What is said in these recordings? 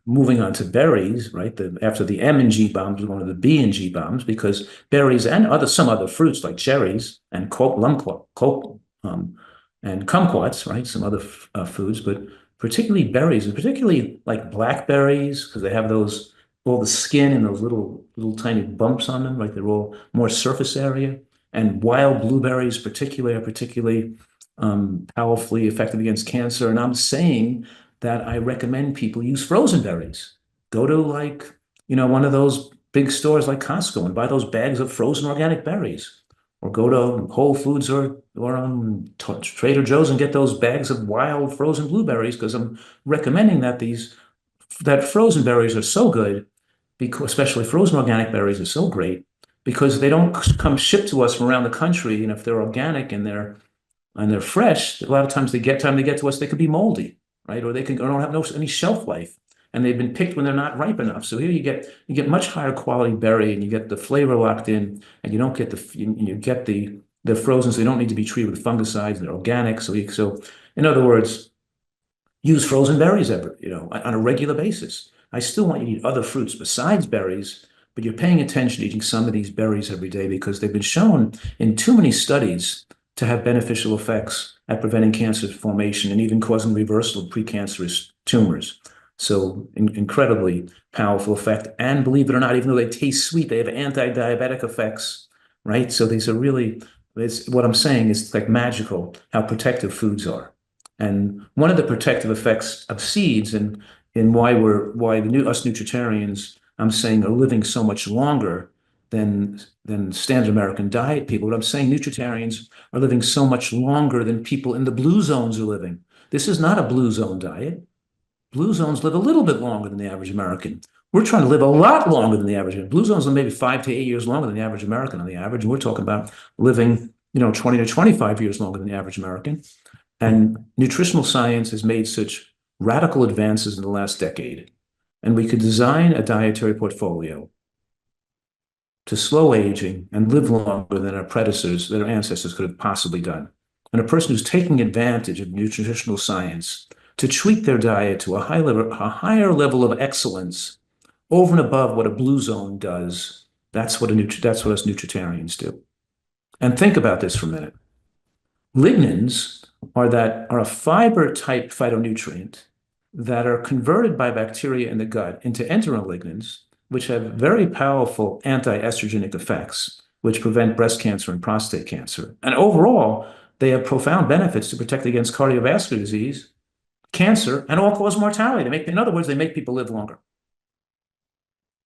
moving on to berries, right? After the M and G bombs, we're going to the B and G bombs because berries and some other fruits like cherries and and kumquats, right? Some other foods, but particularly berries, and particularly like blackberries because they have all the skin and those little tiny bumps on them, right? They're all more surface area. And wild blueberries, particularly, are particularly powerfully effective against cancer. And I'm saying that I recommend people use frozen berries. Go to one of those big stores like Costco and buy those bags of frozen organic berries. Or go to Whole Foods or Trader Joe's and get those bags of wild frozen blueberries because I'm recommending that frozen berries are so good, because especially frozen organic berries are so great because they don't come shipped to us from around the country. And if they're organic and they're fresh, a lot of times time they get to us, they could be moldy, right? Or or don't have any shelf life. And they've been picked when they're not ripe enough. So here you get much higher quality berry and you get the flavor locked in and you don't get you get they're frozen, so they don't need to be treated with fungicides. They're organic. So in other words, use frozen berries on a regular basis. I still want you to eat other fruits besides berries, but you're paying attention to eating some of these berries every day because they've been shown in too many studies to have beneficial effects at preventing cancer formation and even causing reversal of precancerous tumors. So incredibly powerful effect. And believe it or not, even though they taste sweet, they have anti-diabetic effects, right? So these are really, what I'm saying is like magical how protective foods are. And one of the protective effects of seeds and why us nutritarians, I'm saying, are living so much longer than standard American diet people. But I'm saying nutritarians are living so much longer than people in the blue zones are living. This is not a blue zone diet. Blue zones live a little bit longer than the average American. We're trying to live a lot longer than the average. Blue zones live maybe 5 to 8 years longer than the average American on the average. And we're talking about living, 20 to 25 years longer than the average American. And nutritional science has made such radical advances in the last decade. And we could design a dietary portfolio to slow aging and live longer than our ancestors could have possibly done. And a person who's taking advantage of nutritional science to tweak their diet to a higher level of excellence over and above what a blue zone does, that's what us nutritarians do. And think about this for a minute. Lignans are a fiber type phytonutrient that are converted by bacteria in the gut into enterolignans, which have very powerful anti-estrogenic effects, which prevent breast cancer and prostate cancer. And overall, they have profound benefits to protect against cardiovascular disease, cancer, and all-cause mortality. In other words, they make people live longer.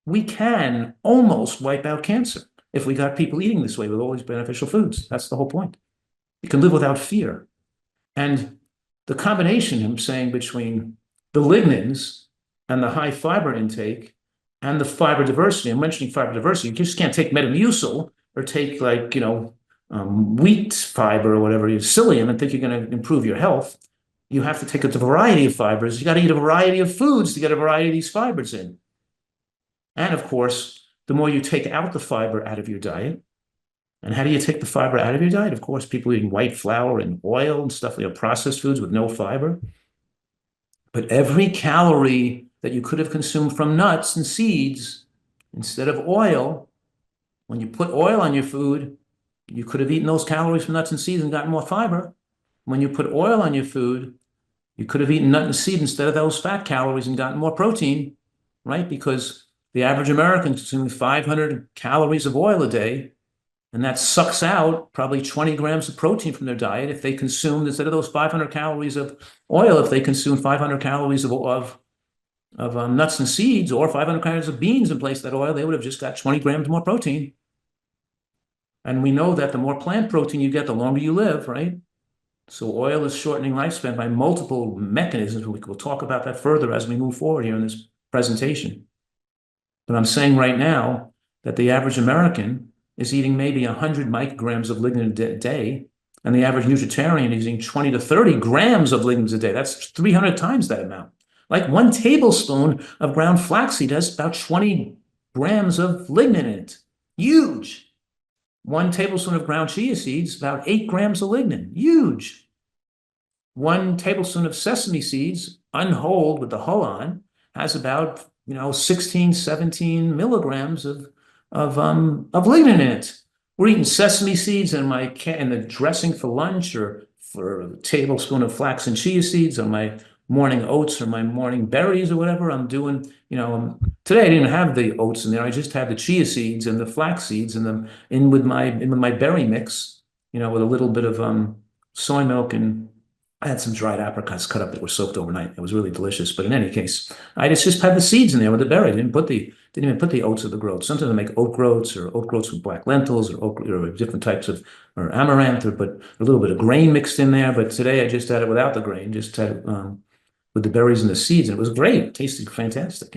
We can almost wipe out cancer if we got people eating this way with all these beneficial foods. That's the whole point. You can live without fear. And the combination, I'm saying, between the lignans and the high fiber intake and the fiber diversity, I'm mentioning fiber diversity, you just can't take Metamucil or take wheat fiber or whatever, psyllium, and think you're going to improve your health. You have to take a variety of fibers. You got to eat a variety of foods to get a variety of these fibers in. And of course, the more you take out the fiber out of your diet, and how do you take the fiber out of your diet? Of course, people eating white flour and oil and stuff, processed foods with no fiber. But every calorie that you could have consumed from nuts and seeds, instead of oil, when you put oil on your food, you could have eaten those calories from nuts and seeds and gotten more fiber. When you put oil on your food, you could have eaten nut and seed instead of those fat calories and gotten more protein, right? Because the average American consumes 500 calories of oil a day, and that sucks out probably 20 grams of protein from their diet if they consume, instead of those 500 calories of oil, if they consume 500 calories of nuts and seeds or 500 calories of beans in place of that oil, they would have just got 20 grams more protein. And we know that the more plant protein you get, the longer you live, right? So oil is shortening lifespan by multiple mechanisms. We'll talk about that further as we move forward here in this presentation. But I'm saying right now that the average American is eating maybe 100 micrograms of lignin a day, and the average nutritarian is eating 20 to 30 grams of lignans a day. That's 300 times that amount. Like 1 tablespoon of ground flaxseed has about 20 grams of lignin in it. Huge. 1 tablespoon of ground chia seeds, about 8 grams of lignin. Huge. 1 tablespoon of sesame seeds, unhulled with the hull on, has about, 16, 17 milligrams of lignin in it. We're eating sesame seeds in the dressing for lunch, or for a tablespoon of flax and chia seeds on my morning oats or my morning berries or whatever I'm doing. Today I didn't have the oats in there. I just had the chia seeds and the flax seeds and them in with my berry mix, with a little bit of soy milk, and I had some dried apricots cut up that were soaked overnight. It was really delicious. But in any case, I just had the seeds in there with the berry. Didn't even put the oats or the groats. Sometimes I make oat groats, or oat groats with black lentils, or different types of, or amaranth, but a little bit of grain mixed in there. But today I just had it without the grain, just had it with the berries and the seeds, and it was great. It tasted fantastic.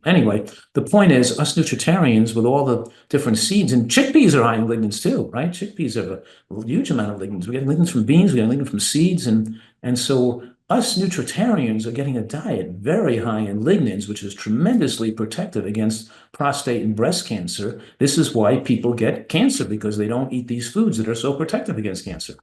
Anyway, the point is, us nutritarians with all the different seeds, and chickpeas are high in lignans too, right? Chickpeas have a huge amount of lignans. We get lignans from beans, we get lignans from seeds, and so us nutritarians are getting a diet very high in lignans, which is tremendously protective against prostate and breast cancer. This is why people get cancer, because they don't eat these foods that are so protective against cancer.